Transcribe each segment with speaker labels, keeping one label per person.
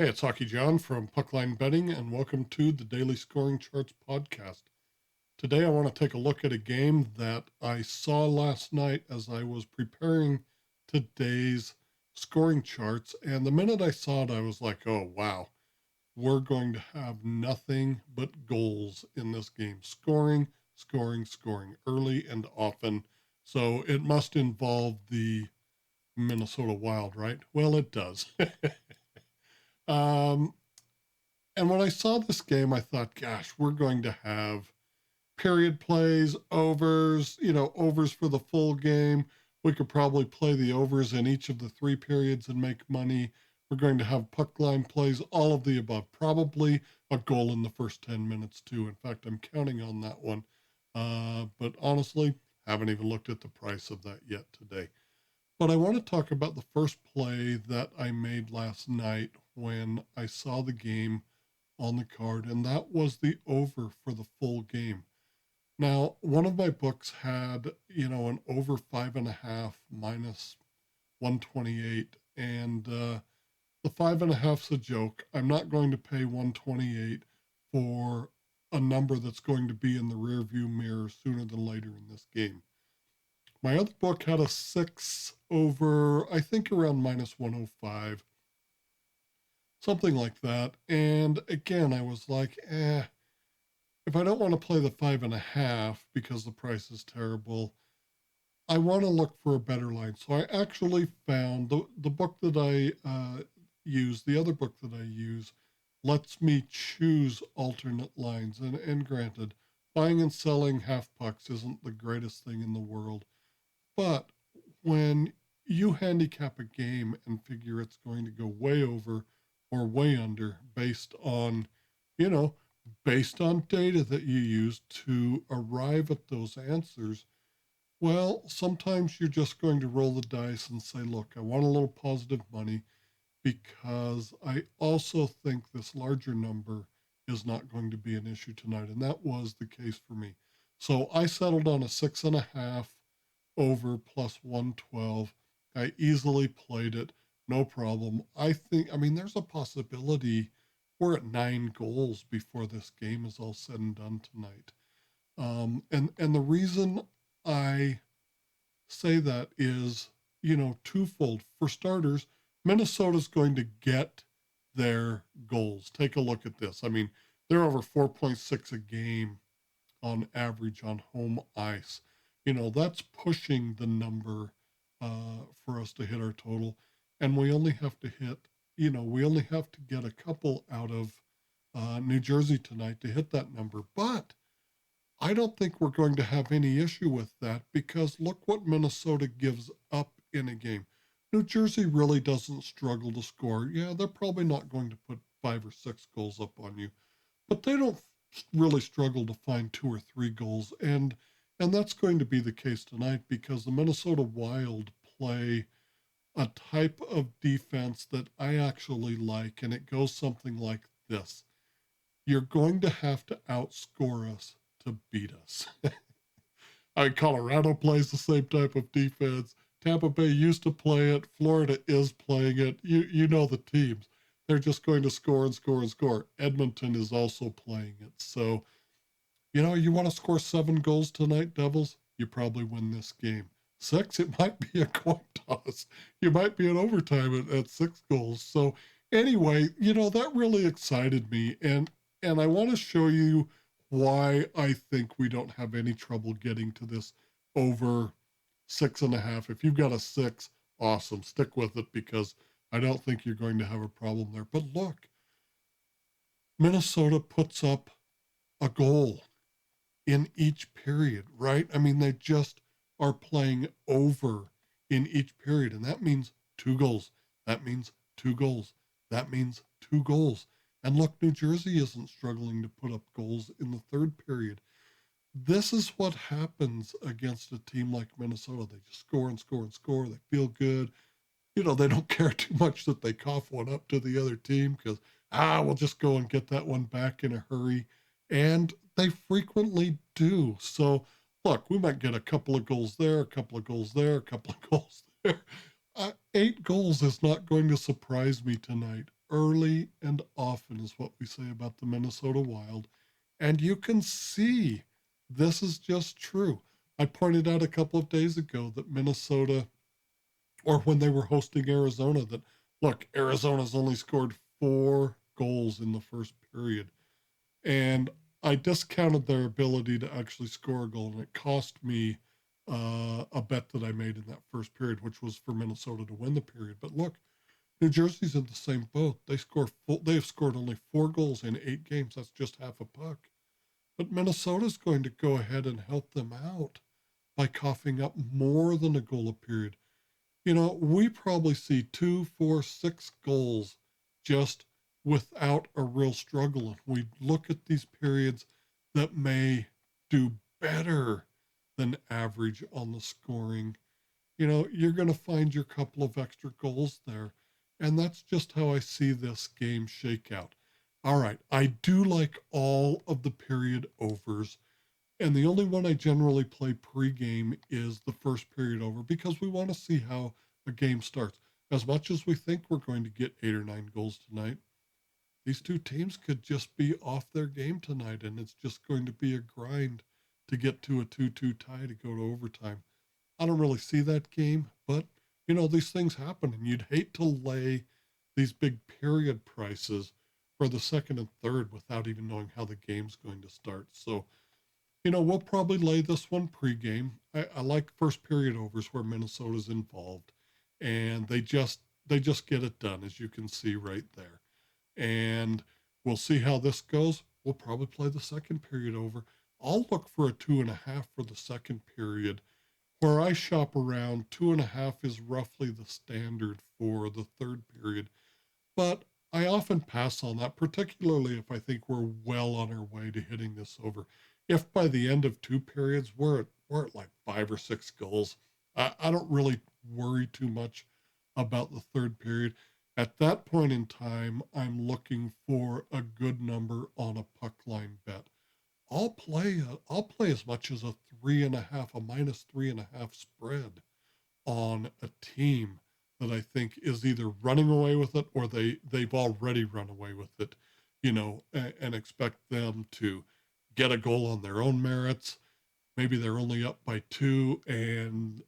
Speaker 1: Hey, it's Hockey John from Puckline Betting, and welcome to the Daily Scoring Charts podcast. Today, I want to take a look at a game that I saw last night as I was preparing today's scoring charts. And the minute I saw it, I was like, oh, wow, we're going to have nothing but goals in this game. Scoring, scoring, scoring, early and often. So it must involve the Minnesota Wild, right? Well, it does. um, And when I saw this game, I thought, gosh, we're going to have period plays, overs, overs for the full game. We could probably play the overs in each of the three periods and make money. We're going to have puck line plays, all of the above. Probably a goal in the first 10 minutes, too. In fact, I'm counting on that one. But honestly, haven't even looked at the price of that yet today. But I want to talk about the first play that I made last night when I saw the game on the card, and that was the over for the full game. Now, one of my books had, an over 5.5 minus 128, and the 5.5's a joke. I'm not going to pay 128 for a number that's going to be in the rearview mirror sooner than later in this game. My other book had a 6 over, I think around minus 105, something like that. And again, I was like, if I don't want to play the 5.5 because the price is terrible, I want to look for a better line. So I actually found the book that I use, the other book that I use, lets me choose alternate lines. And granted, buying and selling half pucks isn't the greatest thing in the world. But when you handicap a game and figure it's going to go way over or way under you know, based on data that you use to arrive at those answers, well, sometimes you're just going to roll the dice and say, look, I want a little positive money because I also think this larger number is not going to be an issue tonight. And that was the case for me. So I settled on a 6.5 over plus 112. I easily played it, no problem. There's a possibility we're at 9 goals before this game is all said and done tonight. And the reason I say that is, twofold. For starters, Minnesota's going to get their goals. Take a look at this. I mean, they're over 4.6 a game on average on home ice. That's pushing the number for us to hit our total. And we only have to get a couple out of New Jersey tonight to hit that number. But I don't think we're going to have any issue with that because look what Minnesota gives up in a game. New Jersey really doesn't struggle to score. Yeah, they're probably not going to put 5 or 6 goals up on you, but they don't really struggle to find 2 or 3 goals. And that's going to be the case tonight because the Minnesota Wild play a type of defense that I actually like, and it goes something like this. You're going to have to outscore us to beat us. Colorado plays the same type of defense. Tampa Bay used to play it. Florida is playing it. You know the teams. They're just going to score and score and score. Edmonton is also playing it. So, you want to score 7 goals tonight, Devils? You probably win this game. 6, it might be a coin toss. You might be in overtime at 6 goals. So anyway, that really excited me. And I want to show you why I think we don't have any trouble getting to this over 6.5. If you've got a 6, awesome. Stick with it because I don't think you're going to have a problem there. But look, Minnesota puts up a goal in each period, right? I mean, they just are playing over in each period. And that means 2 goals. That means 2 goals. That means 2 goals. And look, New Jersey isn't struggling to put up goals in the third period. This is what happens against a team like Minnesota. They just score and score and score. They feel good. They don't care too much that they cough one up to the other team because, we'll just go and get that one back in a hurry. And they frequently do. So, look, we might get a couple of goals there, a couple of goals there, a couple of goals there. 8 goals is not going to surprise me tonight. early and often, is what we say about the Minnesota Wild. And you can see this is just true. I pointed out a couple of days ago that Minnesota, or when they were hosting Arizona, that look, Arizona's only scored 4 goals in the first period. And I discounted their ability to actually score a goal, and it cost me a bet that I made in that first period, which was for Minnesota to win the period. But look, New Jersey's in the same boat. They have scored only 4 goals in 8 games. That's just half a puck. But Minnesota's going to go ahead and help them out by coughing up more than a goal a period. You know, we probably see 2, 4, 6 goals just without a real struggle. And we look at these periods that may do better than average on the scoring. You know, you're going to find your couple of extra goals there. And that's just how I see this game shake out. All right, I do like all of the period overs. And the only one I generally play pregame is the first period over because we want to see how a game starts. As much as we think we're going to get 8 or 9 goals tonight, these two teams could just be off their game tonight, and it's just going to be a grind to get to a 2-2 tie to go to overtime. I don't really see that game, but you know, these things happen, and you'd hate to lay these big period prices for the second and third without even knowing how the game's going to start. So, you know, we'll probably lay this one pregame. I like first period overs where Minnesota's involved, and they just get it done, as you can see right there. And we'll see how this goes. We'll probably play the second period over. I'll look for a 2.5 for the second period. Where I shop around, 2.5 is roughly the standard for the third period. But I often pass on that, particularly if I think we're well on our way to hitting this over. If by the end of 2 periods we're at like 5 or 6 goals, I don't really worry too much about the third period. At that point in time, I'm looking for a good number on a puck line bet. I'll play as much as a 3.5, a -3.5 spread on a team that I think is either running away with it or they've already run away with it, you know, and expect them to get a goal on their own merits. Maybe they're only up by 2, and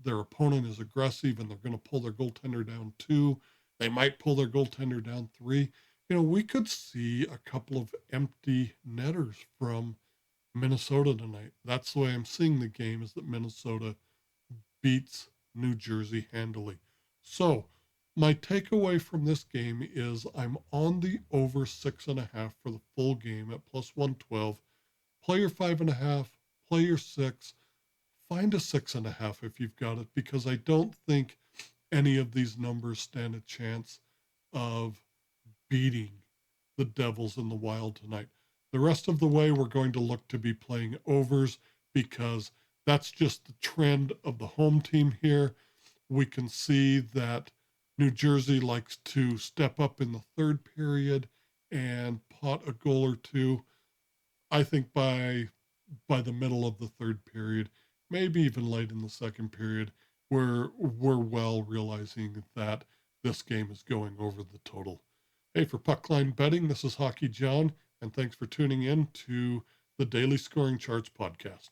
Speaker 1: their opponent is aggressive and they're going to pull their goaltender down 2. They might pull their goaltender down 3. You know, we could see a couple of empty netters from Minnesota tonight. That's the way I'm seeing the game, is that Minnesota beats New Jersey handily. So my takeaway from this game is I'm on the over 6.5 for the full game at plus 112. Play your 5.5, play your 6, find a 6.5 if you've got it, because I don't think any of these numbers stand a chance of beating the Devils and the Wild tonight. The rest of the way, we're going to look to be playing overs because that's just the trend of the home team here. We can see that New Jersey likes to step up in the third period and pot a goal or two. I think by the middle of the third period, maybe even late in the second period, we're well realizing that this game is going over the total. Hey, for Puckline Betting, this is Hockey John, and thanks for tuning in to the Daily Scoring Charts podcast.